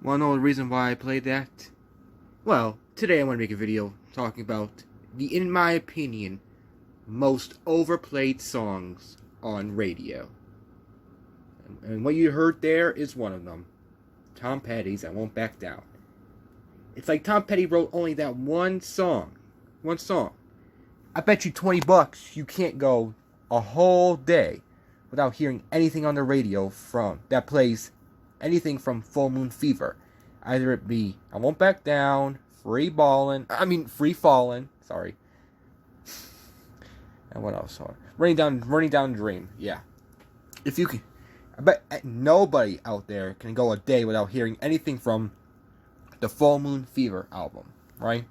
Want to know the reason why I played that? Well, today I want to make a video talking about the, in my opinion, most overplayed songs on radio. And what you heard there is one of them. Tom Petty's I Won't Back Down. It's like Tom Petty wrote only that one song. One song. I bet you $20 you can't go a whole day without hearing anything on the radio from that plays anything from Full Moon Fever. Either it be I Won't Back Down, Free Fallin', sorry. And what else? Running Down Dream. Yeah. If you can, I bet nobody out there can go a day without hearing anything from the Full Moon Fever album, right?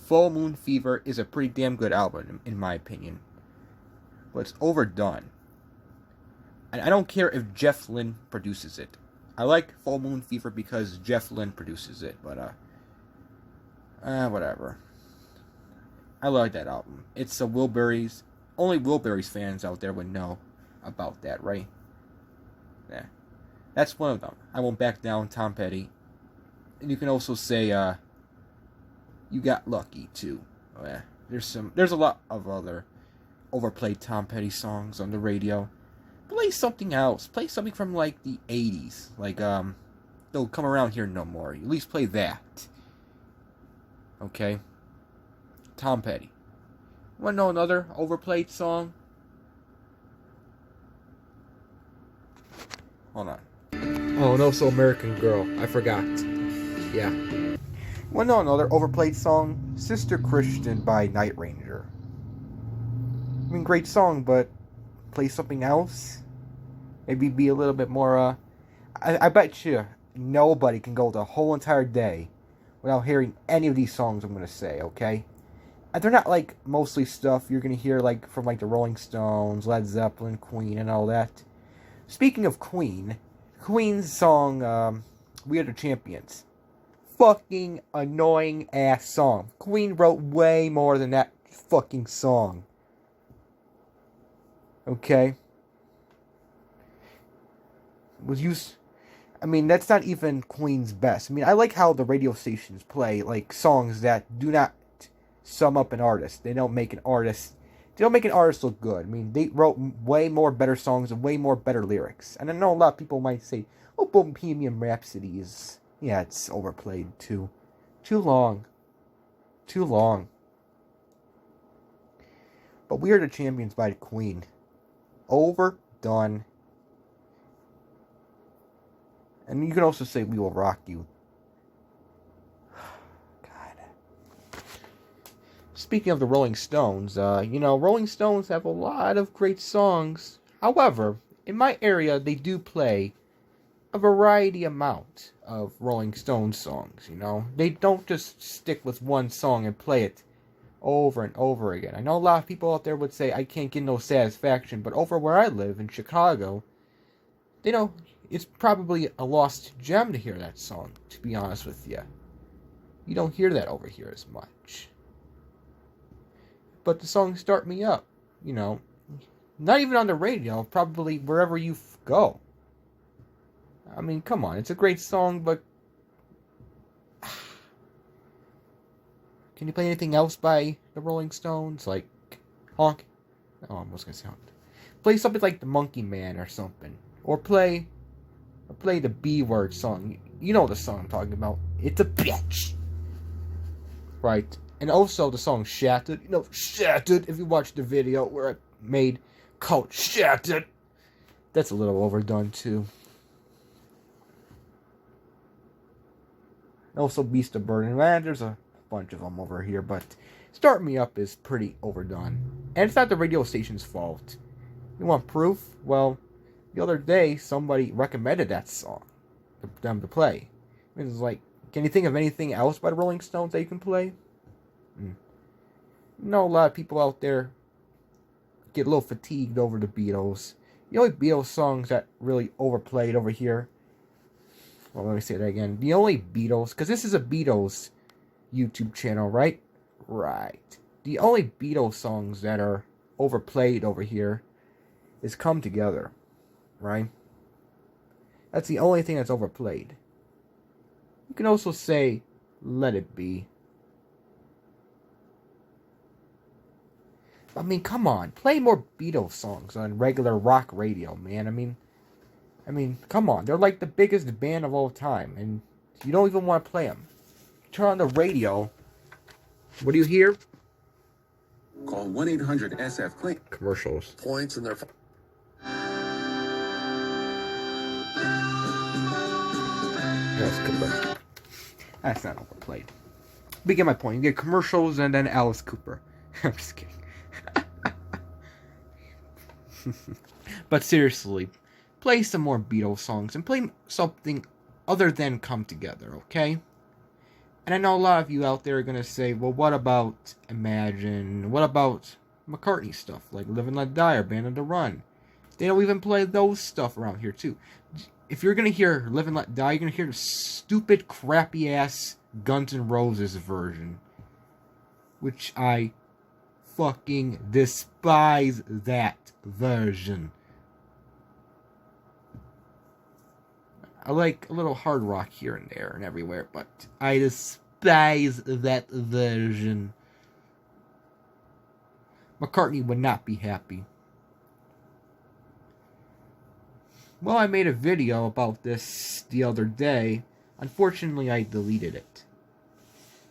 Full Moon Fever is a pretty damn good album, in my opinion. But it's overdone. And I don't care if Jeff Lynne produces it. I like Full Moon Fever because Jeff Lynne produces it, but, whatever. I like that album. It's a Wilburys. Only Wilburys fans out there would know about that, right? Yeah. That's one of them. I Won't Back Down, Tom Petty. And you can also say, You Got Lucky, too. Oh, yeah. There's a lot of other overplayed Tom Petty songs on the radio. Play something else. Play something from, like, the 80s. Like, Don't Come Around Here No More. At least play that. Okay? Tom Petty. Want to know another overplayed song? Hold on. Oh, and also American Girl. I forgot. Yeah. Want to know another overplayed song? Sister Christian by Night Ranger. I mean, great song, but play something else? Maybe be a little bit more, I bet you nobody can go the whole entire day without hearing any of these songs I'm going to say, okay? And they're not, like, mostly stuff you're going to hear, like, from, like, the Rolling Stones, Led Zeppelin, Queen, and all that. Speaking of Queen, Queen's song, We Are the Champions. Fucking annoying-ass song. Queen wrote way more than that fucking song. Okay? That's not even Queen's best. I mean, I like how the radio stations play, like, songs that do not sum up an artist. They don't make an artist look good. I mean, they wrote way more better songs and way more better lyrics. And I know a lot of people might say, oh, Bohemian Rhapsody is, yeah, it's overplayed too. Too long. But We Are the Champions by the Queen. Overdone. And you can also say We Will Rock You. God. Speaking of the Rolling Stones, Rolling Stones have a lot of great songs. However, in my area, they do play a variety amount of Rolling Stones songs, They don't just stick with one song and play it over and over again. I know a lot of people out there would say, I can't get no satisfaction, but over where I live in Chicago, it's probably a lost gem to hear that song, to be honest with you. You don't hear that over here as much. But the song Start Me Up, not even on the radio, probably wherever you go. I mean, come on, it's a great song, but can you play anything else by the Rolling Stones? Like Honk? Oh, I was going to say Honk. Play something like The Monkey Man or something. Or play the B-word song. You know the song I'm talking about. It's a bitch. Right. And also the song Shattered. Shattered, if you watch the video where I made called Shattered. That's a little overdone too. Also Beast of Burden. There's a bunch of them over here, but Start Me Up is pretty overdone. And it's not the radio station's fault. You want proof? Well, the other day, somebody recommended that song for them to play. It was like, can you think of anything else by the Rolling Stones that you can play? I know a lot of people out there get a little fatigued over the Beatles. The only Beatles songs that really overplayed over here. Well, let me say that again. The only Beatles, because this is a Beatles YouTube channel, right? Right. The only Beatles songs that are overplayed over here is Come Together. Right? That's the only thing that's overplayed. You can also say, let it be. I mean, come on. Play more Beatles songs on regular rock radio, man. I mean, come on. They're like the biggest band of all time, and you don't even want to play them. Turn on the radio. What do you hear? Call 1-800-SF-CLEAN. Commercials. Points in their... Alice Cooper. That's not overplayed. But you get my point. You get commercials and then Alice Cooper. I'm just kidding. But seriously, play some more Beatles songs and play something other than Come Together, okay? And I know a lot of you out there are going to say, well, what about Imagine? What about McCartney stuff, like Live and Let Die or Band on the Run? They don't even play those stuff around here, too. If you're going to hear Live and Let Die, you're going to hear the stupid, crappy-ass Guns N' Roses version. Which I fucking despise that version. I like a little hard rock here and there and everywhere, but I despise that version. McCartney would not be happy. Well, I made a video about this the other day. Unfortunately, I deleted it.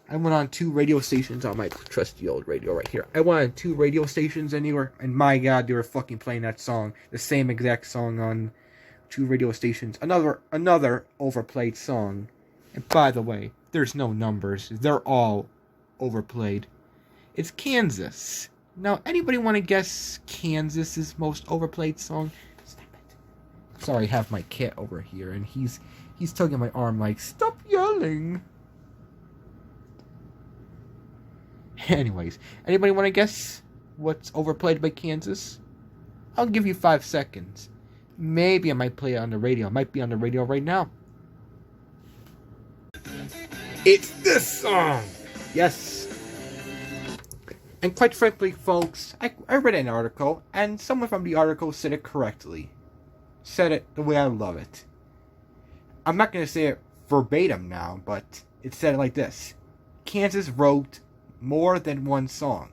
I went on 2 radio stations on my trusty old radio right here. I went on 2 radio stations anywhere, and my god, they were fucking playing that song. The same exact song on 2 radio stations. Another overplayed song. And by the way, there's no numbers. They're all overplayed. It's Kansas. Now, anybody want to guess Kansas's most overplayed song? Stop it. Sorry, I have my cat over here, and he's tugging my arm like, stop yelling. Anyways, anybody want to guess what's overplayed by Kansas? I'll give you 5 seconds. Maybe I might play it on the radio. It might be on the radio right now. It's this song! Yes. And quite frankly, folks, I read an article, and someone from the article said it correctly. Said it the way I love it. I'm not going to say it verbatim now, but it said it like this. Kansas wrote more than one song.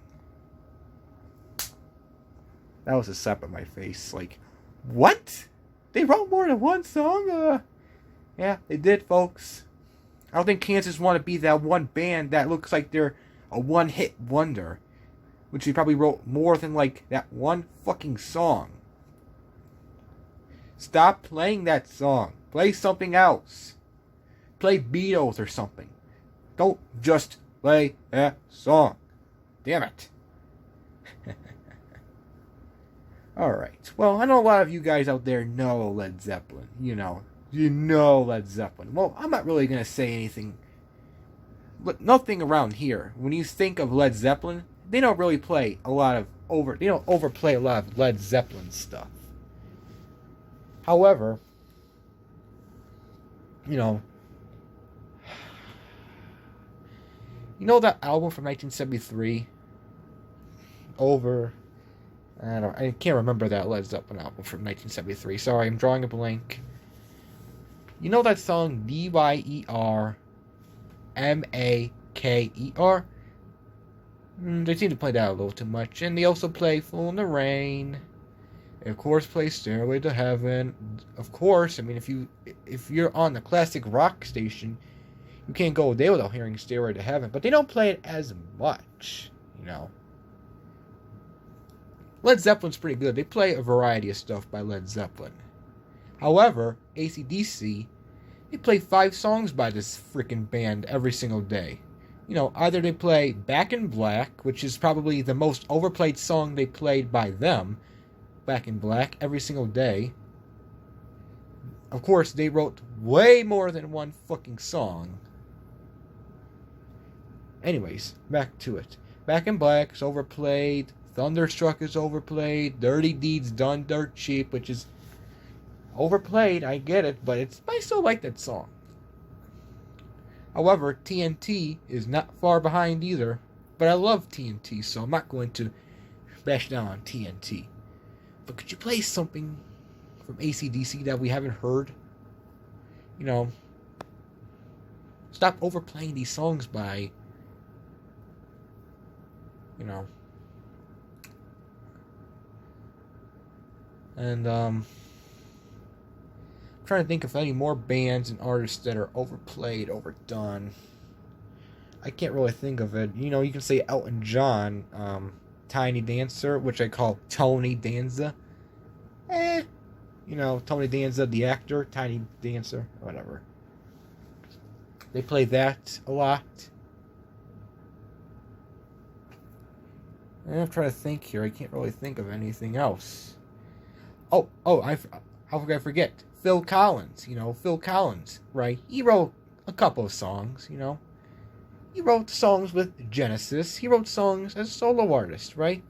That was a slap in my face. Like, what? They wrote more than one song? Yeah, they did, folks. I don't think Kansas want to be that one band that looks like they're a one-hit wonder. Which they probably wrote more than, like, that one fucking song. Stop playing that song. Play something else. Play Beatles or something. Don't just play that song. Damn it. Alright. Well, I know a lot of you guys out there know Led Zeppelin. You know Led Zeppelin. Well, I'm not really going to say anything. But nothing around here. When you think of Led Zeppelin, they don't really play a lot of they don't overplay a lot of Led Zeppelin stuff. However, you know that album from 1973? I can't remember that Led Zeppelin album from 1973. Sorry, I'm drawing a blank. You know that song Dyermaker? They seem to play that a little too much. And they also play Fool in the Rain. They of course play Stairway to Heaven. Of course, I mean, if you're on the classic rock station, you can't go a day without hearing Stairway to Heaven. But they don't play it as much, Led Zeppelin's pretty good. They play a variety of stuff by Led Zeppelin. However, AC/DC, they play 5 songs by this freaking band every single day. Either they play Back in Black, which is probably the most overplayed song they played by them, Back in Black, every single day. Of course, they wrote way more than one fucking song. Anyways, back to it. Back in Black is overplayed. Thunderstruck is overplayed. Dirty Deeds Done Dirt Cheap, which is overplayed, I get it, but I still like that song. However, TNT is not far behind either. But I love TNT, so I'm not going to bash down on TNT. But could you play something from AC/DC that we haven't heard? Stop overplaying these songs by, you know. And I'm trying to think of any more bands and artists that are overplayed, overdone. I can't really think of it. You know, you can say Elton John, Tiny Dancer, which I call Tony Danza. You know, Tony Danza, the actor, Tiny Dancer, whatever. They play that a lot. And I'm trying to think here. I can't really think of anything else. How could I forget? Phil Collins. You know, Phil Collins, right? He wrote a couple of songs, you know. He wrote songs with Genesis. He wrote songs as a solo artist, right?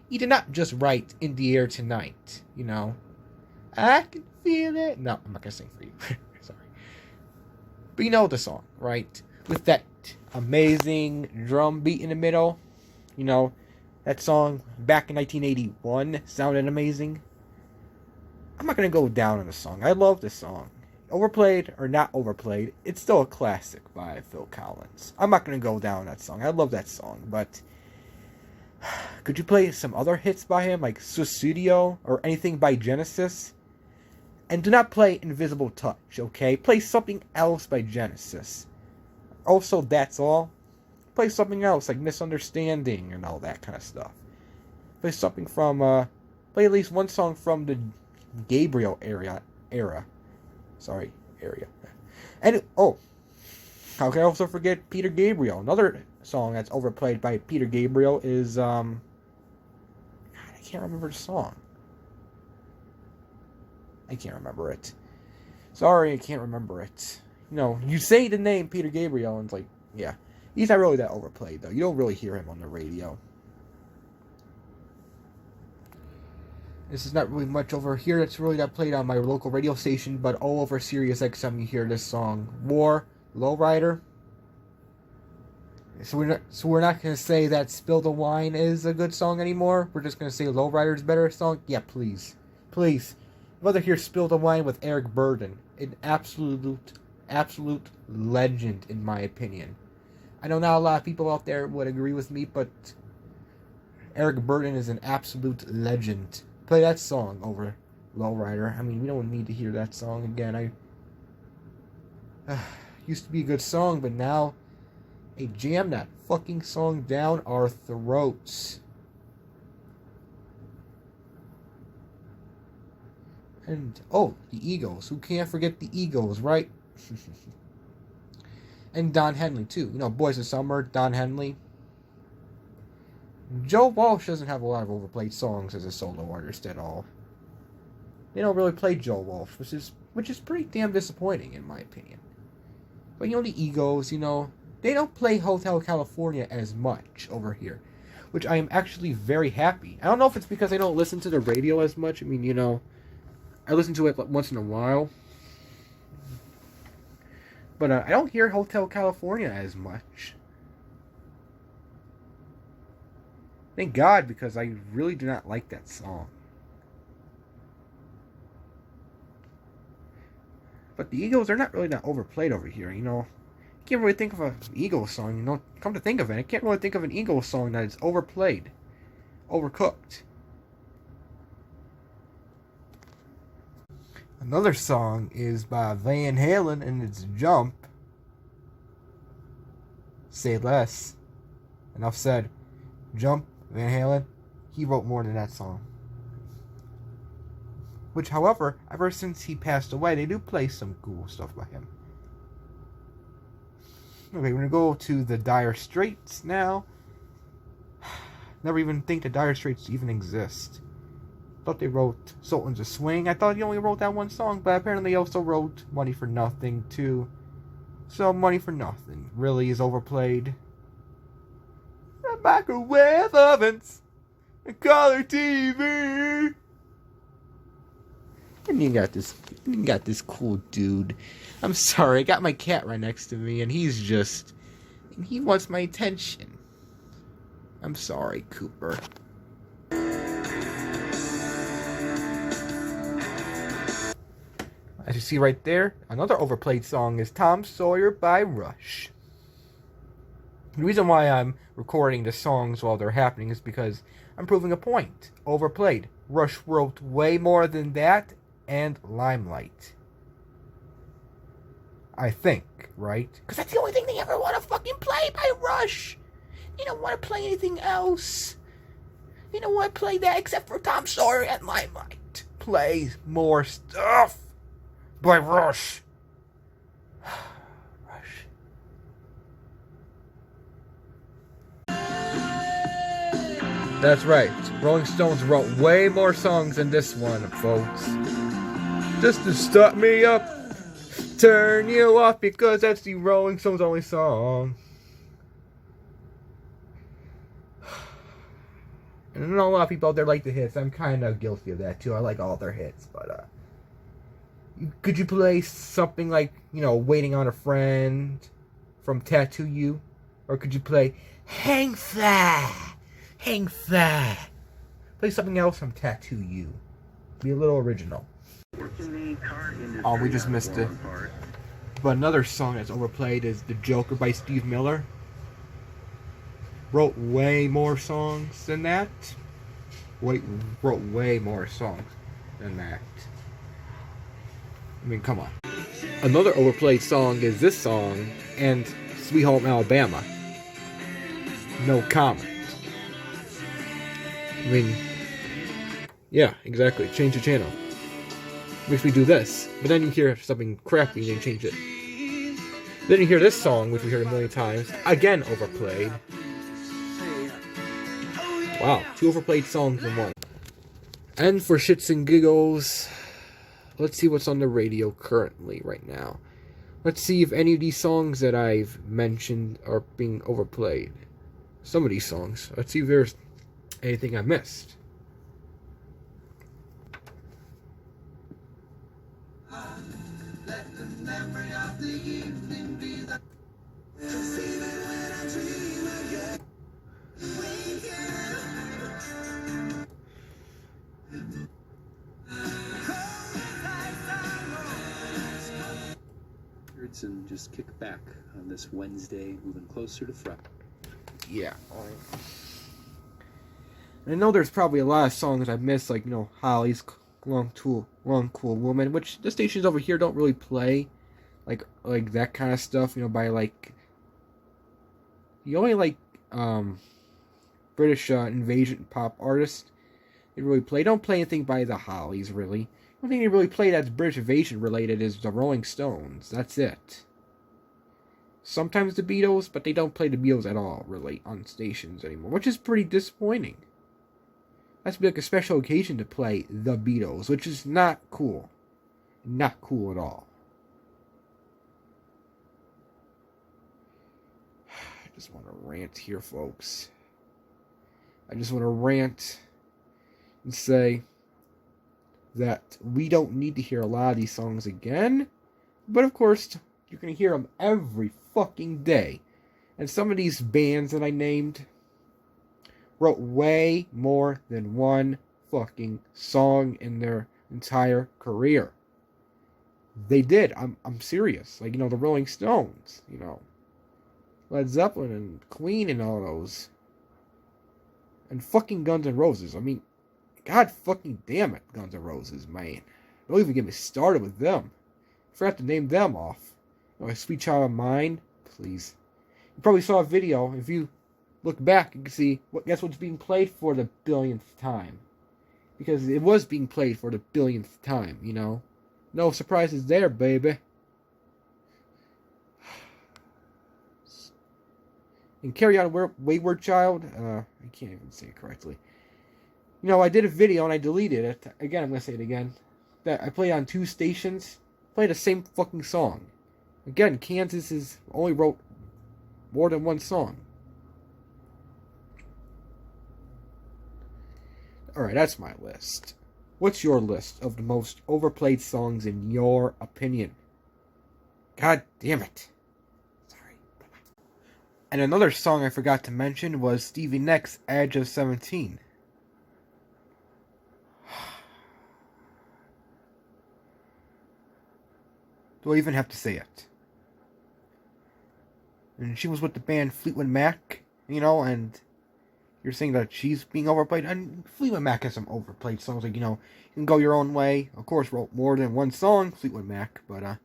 He did not just write In the Air Tonight, you know. I can feel it. No, I'm not going to sing for you. Sorry. But you know the song, right? With that amazing drum beat in the middle. You know, that song back in 1981 sounded amazing. I'm not going to go down on the song. I love this song. Overplayed or not overplayed, it's still a classic by Phil Collins. I'm not going to go down on that song. I love that song, but could you play some other hits by him, like Suicidio or anything by Genesis? And do not play Invisible Touch, okay? Play something else by Genesis. Also, That's All. Play something else, like Misunderstanding and all that kind of stuff. Play something from, play at least one song from the Gabriel era. And, how can I also forget Peter Gabriel? Another song that's overplayed by Peter Gabriel is, God, I can't remember the song. I can't remember it. Sorry, I can't remember it. You know, you say the name Peter Gabriel, and it's like, yeah. He's not really that overplayed, though. You don't really hear him on the radio. This is not really much over here that's really not played on my local radio station, but all over Sirius XM you hear this song. War, Lowrider. So we're not going to say that Spill the Wine is a good song anymore. We're just going to say Lowrider's better song. Yeah, please. Please. I'd rather hear Spill the Wine with Eric Burdon. An absolute legend, in my opinion. I know not a lot of people out there would agree with me, but Eric Burdon is an absolute legend. Play that song over Lowrider. I mean, we don't need to hear that song again. Used to be a good song, but now they jam that fucking song down our throats. And, the Eagles. Who can't forget the Eagles, right? And Don Henley, too. You know, Boys of Summer, Don Henley. Joe Walsh doesn't have a lot of overplayed songs as a solo artist at all. They don't really play Joe Walsh, which is pretty damn disappointing, in my opinion. But, you know, the Eagles, you know, they don't play Hotel California as much over here, which I am actually very happy. I don't know if it's because I don't listen to the radio as much. I mean, you know, I listen to it once in a while. But I don't hear Hotel California as much. Thank God, because I really do not like that song. But the Eagles are not overplayed over here, you know. I can't really think of an Eagles song, you know. Come to think of it, I can't really think of an Eagles song that is overplayed. Overcooked. Another song is by Van Halen, and it's Jump. Say less. Enough said. Jump, Van Halen, he wrote more than that song. Which, however, ever since he passed away, they do play some cool stuff by him. Okay, we're going to go to the Dire Straits now. Never even think the Dire Straits even exist. Thought they wrote Sultans of Swing. I thought he only wrote that one song, but apparently he also wrote Money for Nothing, too. So, Money for Nothing really is overplayed. Microwave ovens, a color TV. And you got this cool dude. I'm sorry, I got my cat right next to me, and he wants my attention. I'm sorry, Cooper. As you see right there, another overplayed song is Tom Sawyer by Rush. The reason why I'm recording the songs while they're happening is because I'm proving a point. Overplayed. Rush wrote way more than that, and Limelight. I think, right? Because that's the only thing they ever want to fucking play by Rush. They don't want to play anything else. They don't want to play that except for Tom Sawyer and Limelight. Play more stuff by Rush. Rush. That's right. Rolling Stones wrote way more songs than this one, folks. Just to start me up, turn you off, because that's the Rolling Stones' only song. And I know a lot of people out there like the hits. I'm kind of guilty of that too. I like all their hits, but could you play something like, Waiting on a Friend from Tattoo You? Or could you play Hang Fire? Hang Fire. Play something else from Tattoo You. Be a little original. Oh, we just missed it. But another song that's overplayed is The Joker by Steve Miller. Wrote way more songs than that. Wrote way more songs than that. I mean, come on. Another overplayed song is this song and Sweet Home Alabama. No comment. I mean, yeah, exactly. Change the channel. Makes me do this. But then you hear something crappy and you change it. Then you hear this song, which we heard a million times. Again overplayed. Wow, 2 overplayed songs in one. And for shits and giggles, let's see what's on the radio currently right now. Let's see if any of these songs that I've mentioned are being overplayed. Some of these songs. Let's see if there's anything I missed. And just kick back on this Wednesday, moving closer to front. Yeah. I know there's probably a lot of songs I've missed, like, Holly's Long Cool Woman, which the stations over here don't really play, like that kind of stuff, by you only like British invasion pop artists. They really play. Don't play anything by the Hollies, really. The only thing they really play that's British invasion related is the Rolling Stones. That's it. Sometimes the Beatles, but they don't play the Beatles at all, really, on stations anymore, which is pretty disappointing. That's be like a special occasion to play the Beatles, which is not cool. Not cool at all. I just want to rant here, folks. I just want to rant and say that we don't need to hear a lot of these songs again. But of course, you're going to hear them every fucking day. And some of these bands that I named wrote way more than one fucking song in their entire career. They did. I'm serious. Like, the Rolling Stones, Led Zeppelin and Queen and all those. And fucking Guns N' Roses. I mean, God fucking damn it, Guns N' Roses, man. Don't even get me started with them. I forgot to name them off. Sweet Child of Mine, please. You probably saw a video. If you look back, you can see, guess what's being played for the billionth time. Because it was being played for the billionth time, No surprises there, baby. And Carry On Wayward Child, I can't even say it correctly. I did a video and I deleted it. Again, I'm going to say it again. That I played on 2 stations. Play the same fucking song. Again, Kansas only wrote more than one song. Alright, that's my list. What's your list of the most overplayed songs in your opinion? God damn it. Sorry. And another song I forgot to mention was Stevie Nicks' Edge of 17. Do I even have to say it? And she was with the band Fleetwood Mac, and you're saying that she's being overplayed. And Fleetwood Mac has some overplayed songs, like, You Can Go Your Own Way. Of course, wrote more than one song, Fleetwood Mac, but,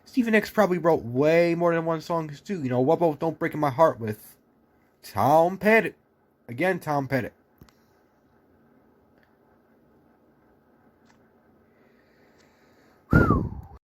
Stephen Nicks probably wrote way more than one song, too. What about Don't Break My Heart with Tom Petty? Again, Tom Petty.